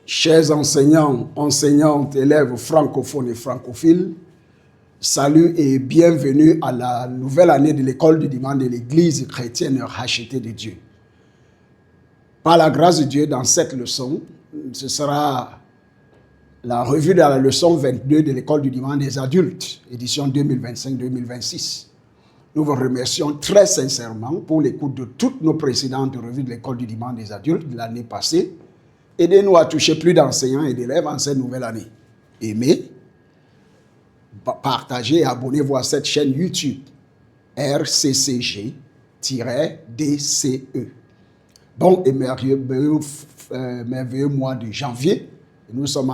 Chers enseignants, enseignantes, élèves francophones et francophiles, salut et bienvenue à la nouvelle année de l'école du dimanche de l'Église chrétienne rachetée de Dieu. Par la grâce de Dieu, dans cette leçon, ce sera la revue de la leçon 22 de l'école du dimanche des adultes, édition 2025-2026. Nous vous remercions très sincèrement pour l'écoute de toutes nos précédentes revues de l'école du dimanche des adultes de l'année passée. Aidez-nous à toucher plus d'enseignants et d'élèves en cette nouvelle année. Aimez, partagez et abonnez-vous à cette chaîne YouTube RCCG-DCE. Bon et merveilleux mois de janvier. Nous sommes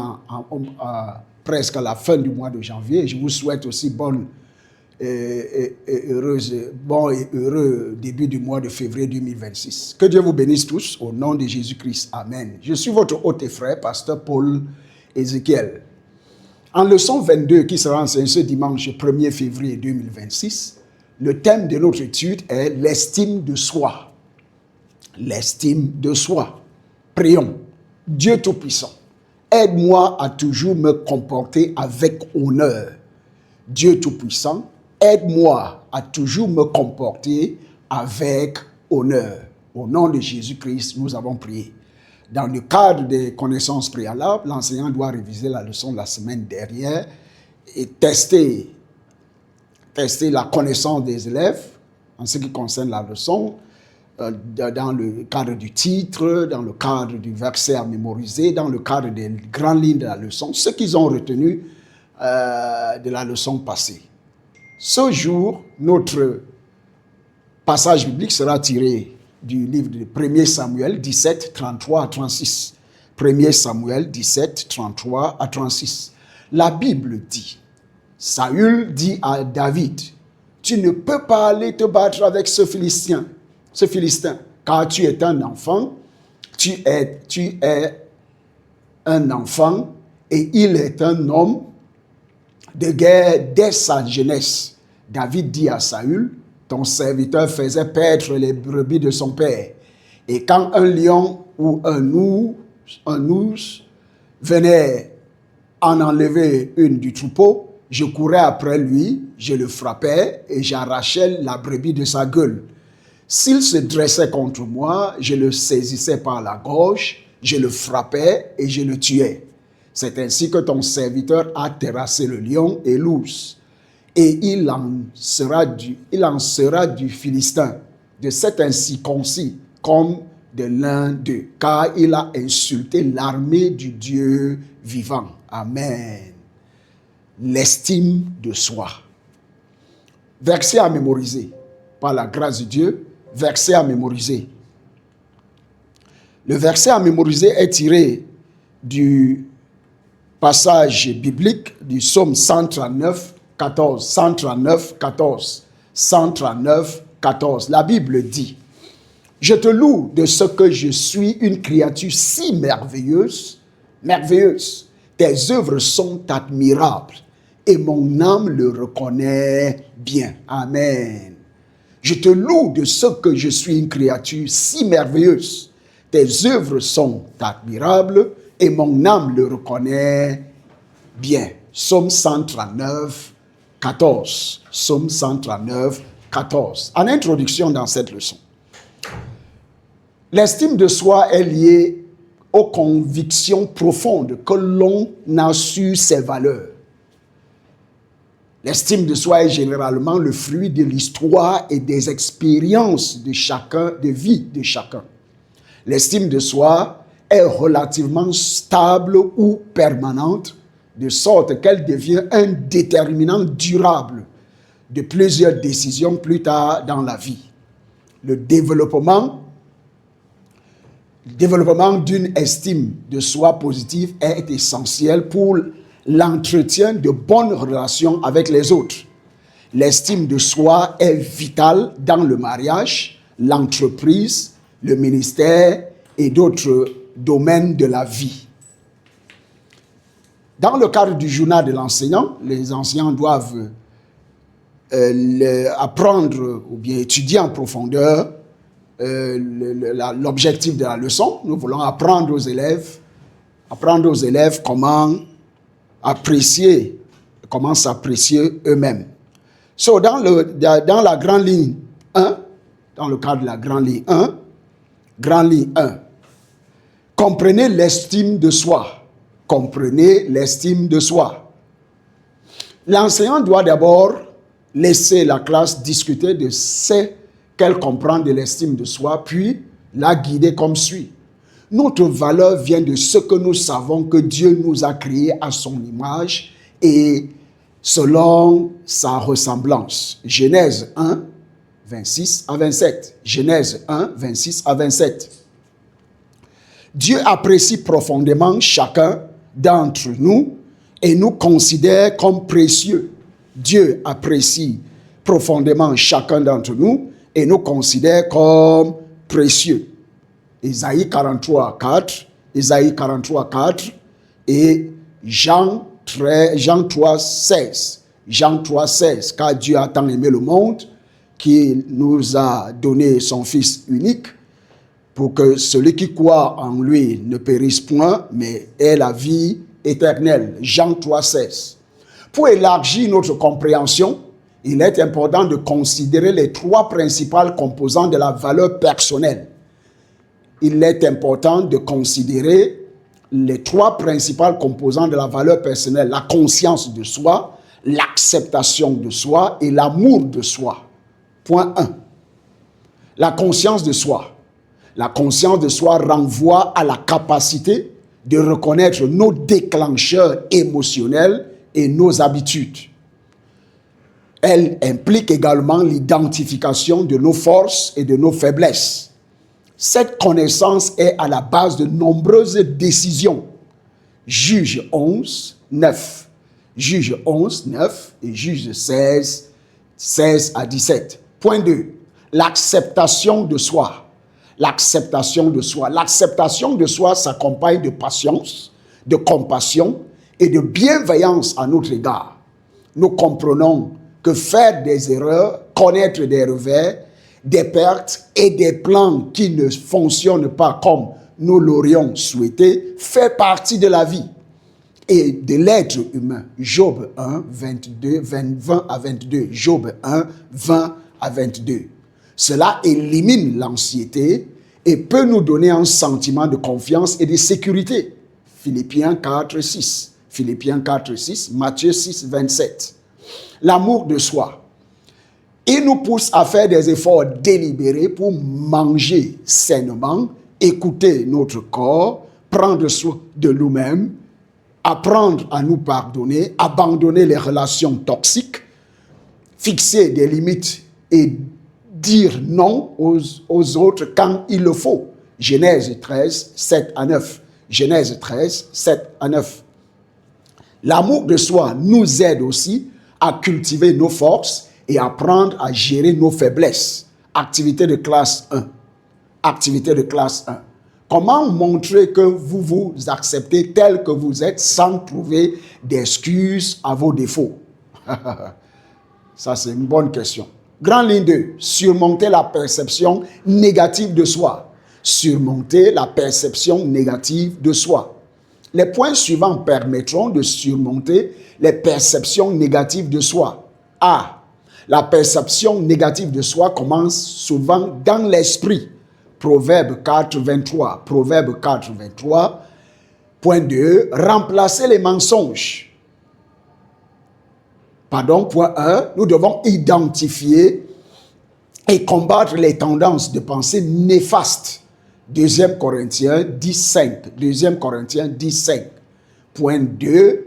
presque à la fin du mois de janvier. Je vous souhaite aussi bon et heureux début du mois de février 2026. Que Dieu vous bénisse tous au nom de Jésus-Christ. Amen. Je suis votre hôte et frère, pasteur Paul Ézéchiel. En leçon 22, qui sera enseignée ce dimanche 1er février 2026, le thème de notre étude est l'estime de soi. L'estime de soi. Prions. Dieu Tout-Puissant, aide-moi à toujours me comporter avec honneur. Dieu Tout-Puissant, aide-moi à toujours me comporter avec honneur. Au nom de Jésus-Christ, nous avons prié. Dans le cadre des connaissances préalables, l'enseignant doit réviser la leçon de la semaine dernière et tester la connaissance des élèves en ce qui concerne la leçon, dans le cadre du titre, dans le cadre du verset à mémoriser, dans le cadre des grandes lignes de la leçon, ce qu'ils ont retenu de la leçon passée. Ce jour, notre passage biblique sera tiré du livre de 1 Samuel 17, 33 à 36. 1 Samuel 17, 33 à 36. La Bible dit, Saül dit à David, tu ne peux pas aller te battre avec ce Philistin, car tu es un enfant, tu es un enfant et il est un homme de guerre dès sa jeunesse. David dit à Saül, ton serviteur faisait paître les brebis de son père. Et quand un lion ou un ours venait en enlever une du troupeau, je courais après lui, je le frappais et j'arrachais la brebis de sa gueule. S'il se dressait contre moi, je le saisissais par la gorge, je le frappais et je le tuais. C'est ainsi que ton serviteur a terrassé le lion et l'ours. Et il en sera du Philistin, de cet incirconcis, comme de l'un d'eux, car il a insulté l'armée du Dieu vivant. Amen. L'estime de soi. Verset à mémoriser. Par la grâce de Dieu, verset à mémoriser. Le verset à mémoriser est tiré du passage biblique du psaume 139, 14. 139, 14. 139, 14. La Bible dit, je te loue de ce que je suis une créature si merveilleuse, merveilleuse. Tes œuvres sont admirables et mon âme le reconnaît bien. Amen. Je te loue de ce que je suis une créature si merveilleuse. Tes œuvres sont admirables et mon âme le reconnaît bien. Psaume 139, 14. Psaume 139, 14. En introduction dans cette leçon, l'estime de soi est liée aux convictions profondes que l'on a sur ses valeurs. L'estime de soi est généralement le fruit de l'histoire et des expériences de vie de chacun. L'estime de soi est relativement stable ou permanente, de sorte qu'elle devient un déterminant durable de plusieurs décisions plus tard dans la vie. Le développement d'une estime de soi positive est essentiel pour l'entretien de bonnes relations avec les autres. L'estime de soi est vitale dans le mariage, l'entreprise, le ministère et d'autres domaines de la vie. Dans le cadre du journal de l'enseignant, les enseignants doivent apprendre ou bien étudier en profondeur l'objectif de la leçon. Nous voulons apprendre aux élèves apprendre aux élèves comment apprécier, comment s'apprécier eux-mêmes. So, dans la grande ligne 1, dans le cadre de la grande ligne 1, comprenez l'estime de soi. Comprenez l'estime de soi. L'enseignant doit d'abord laisser la classe discuter de ce qu'elle comprend de l'estime de soi, puis la guider comme suit. Notre valeur vient de ce que nous savons que Dieu nous a créés à son image et selon sa ressemblance. Genèse 1, 26 à 27. Genèse 1, 26 à 27. Dieu apprécie profondément chacun d'entre nous et nous considère comme précieux. Dieu apprécie profondément chacun d'entre nous et nous considère comme précieux. Isaïe 43, 4, Isaïe 43, 4 et Jean 3, 16. Jean 3, 16, car Dieu a tant aimé le monde qu'il nous a donné son Fils unique pour que celui qui croit en lui ne périsse point, mais ait la vie éternelle. Jean 3, 16. Pour élargir notre compréhension, il est important de considérer les trois principales composants de la valeur personnelle. Il est important de considérer les trois principales composants de la valeur personnelle, la conscience de soi, l'acceptation de soi et l'amour de soi. Point 1. La conscience de soi. La conscience de soi renvoie à la capacité de reconnaître nos déclencheurs émotionnels et nos habitudes. Elle implique également l'identification de nos forces et de nos faiblesses. Cette connaissance est à la base de nombreuses décisions. Juge 11, 9. Juge 11, 9 et Juge 16, 16 à 17. Point 2. L'acceptation de soi. L'acceptation de soi. L'acceptation de soi s'accompagne de patience, de compassion et de bienveillance à notre égard. Nous comprenons que faire des erreurs, connaître des revers, des pertes et des plans qui ne fonctionnent pas comme nous l'aurions souhaité fait partie de la vie et de l'être humain. Job 1, 22, 20 à 22. Job 1, 20 à 22. Cela élimine l'anxiété et peut nous donner un sentiment de confiance et de sécurité. Philippiens 4, 6. Philippiens 4, 6. Matthieu 6, 27. L'amour de soi. Il nous pousse à faire des efforts délibérés pour manger sainement, écouter notre corps, prendre soin de nous-mêmes, apprendre à nous pardonner, abandonner les relations toxiques, fixer des limites et dire non aux autres quand il le faut. Genèse 13, 7 à 9. Genèse 13, 7 à 9. L'amour de soi nous aide aussi à cultiver nos forces et apprendre à gérer nos faiblesses. Activité de classe 1. Activité de classe 1. Comment montrer que vous vous acceptez tel que vous êtes sans trouver d'excuses à vos défauts? Ça, c'est une bonne question. Grande ligne 2. Surmonter la perception négative de soi. Surmonter la perception négative de soi. Les points suivants permettront de surmonter les perceptions négatives de soi. A. La perception négative de soi commence souvent dans l'esprit. Proverbe 4, 23. Proverbe 4, 23. Point 2. Remplacer les mensonges. Point 1. Nous devons identifier et combattre les tendances de pensée néfastes. 2 Corinthiens 10, 5. 2 Corinthiens 10, 5. Point 2.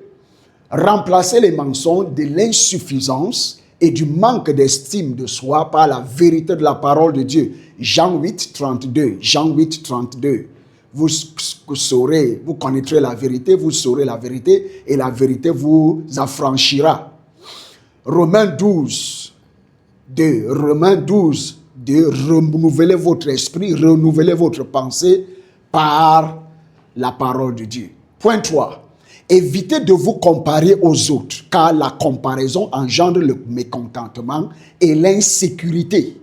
Remplacer les mensonges de l'insuffisance et du manque d'estime de soi par la vérité de la parole de Dieu. Jean 8, 32. Jean 8, 32. Vous saurez, vous connaîtrez la vérité, vous saurez la vérité et la vérité vous affranchira. Romains 12, 2. Romains 12, 2. Renouvelez votre esprit, renouvelez votre pensée par la parole de Dieu. Point 3. Évitez de vous comparer aux autres, car la comparaison engendre le mécontentement et l'insécurité.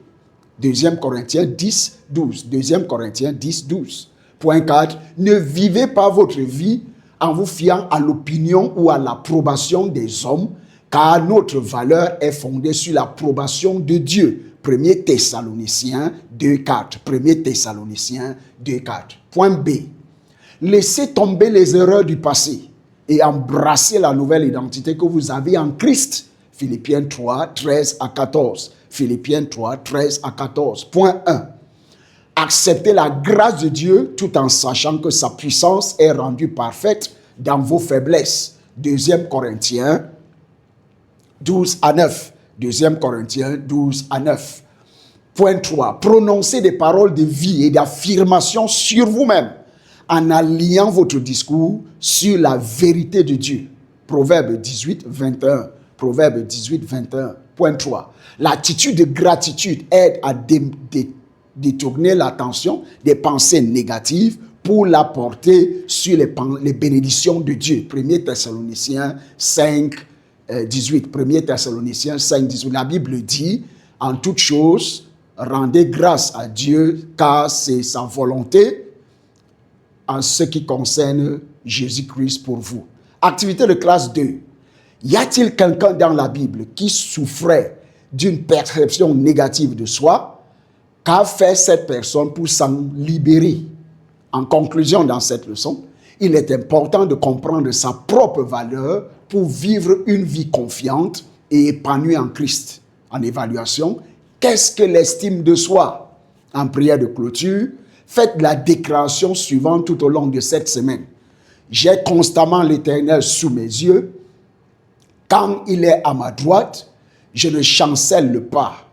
2 Corinthiens 10, 12. 2 Corinthiens 10, 12. Point 4. Ne vivez pas votre vie en vous fiant à l'opinion ou à l'approbation des hommes, car notre valeur est fondée sur l'approbation de Dieu. 1 Thessaloniciens 2,4. 1 Thessaloniciens 2,4. Point B. Laissez tomber les erreurs du passé et embrasser la nouvelle identité que vous avez en Christ. Philippiens 3, 13 à 14. Philippiens 3, 13 à 14. Point 1. Acceptez la grâce de Dieu tout en sachant que sa puissance est rendue parfaite dans vos faiblesses. 2 Corinthiens 12 à 9. 2 Corinthiens 12 à 9. Point 3. Prononcez des paroles de vie et d'affirmation sur vous-même en alliant votre discours sur la vérité de Dieu. Proverbe 18, 21. Proverbe 18, 21. Point 3. L'attitude de gratitude aide à détourner l'attention des pensées négatives pour la porter sur les bénédictions de Dieu. 1 Thessaloniciens 5, 18. 1 Thessaloniciens 5, 18. La Bible dit, en toutes choses, rendez grâce à Dieu, car c'est sa volonté en ce qui concerne Jésus-Christ pour vous. Activité de classe 2. Y a-t-il quelqu'un dans la Bible qui souffrait d'une perception négative de soi? Qu'a fait cette personne pour s'en libérer? En conclusion, dans cette leçon, il est important de comprendre sa propre valeur pour vivre une vie confiante et épanouie en Christ. En évaluation, qu'est-ce que l'estime de soi? En prière de clôture, faites la déclaration suivante tout au long de cette semaine. J'ai constamment l'Éternel sous mes yeux. Quand il est à ma droite, je ne chancelle pas.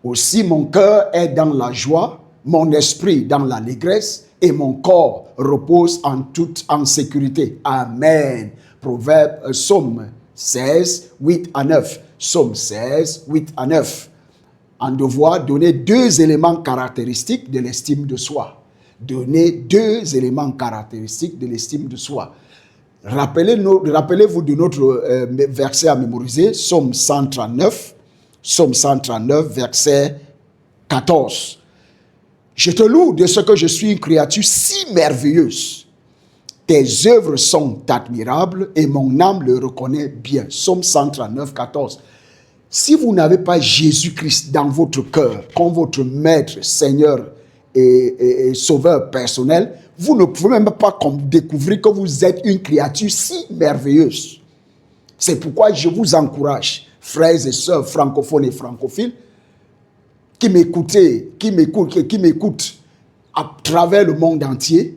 Aussi mon cœur est dans la joie, mon esprit dans l'allégresse et mon corps repose en sécurité. Amen. Psaume 16, 8 à 9. Psaume 16, 8 à 9. On doit donner 2 éléments caractéristiques de l'estime de soi. Donner 2 éléments caractéristiques de l'estime de soi. Rappelez-vous de notre verset à mémoriser, Psaume 139, verset 14. Je te loue de ce que je suis une créature si merveilleuse. Tes œuvres sont admirables et mon âme le reconnaît bien. Psaume 139, 14. Si vous n'avez pas Jésus-Christ dans votre cœur, comme votre maître, Seigneur et sauveur personnel, vous ne pouvez même pas découvrir que vous êtes une créature si merveilleuse. C'est pourquoi je vous encourage, frères et sœurs francophones et francophiles, qui m'écoutent à travers le monde entier,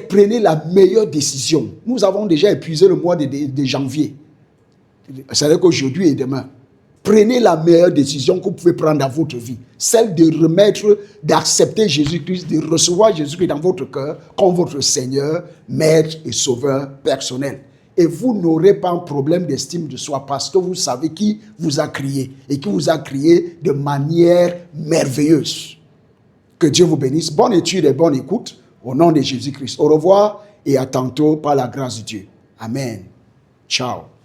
prenez la meilleure décision. Nous avons déjà épuisé le mois de janvier. C'est-à-dire qu'aujourd'hui et demain, prenez la meilleure décision que vous pouvez prendre dans votre vie. Celle de remettre, d'accepter Jésus-Christ, de recevoir Jésus-Christ dans votre cœur comme votre Seigneur, Maître et Sauveur personnel. Et vous n'aurez pas un problème d'estime de soi parce que vous savez qui vous a créé et qui vous a créé de manière merveilleuse. Que Dieu vous bénisse. Bonne étude et bonne écoute au nom de Jésus-Christ. Au revoir et à tantôt par la grâce de Dieu. Amen. Ciao.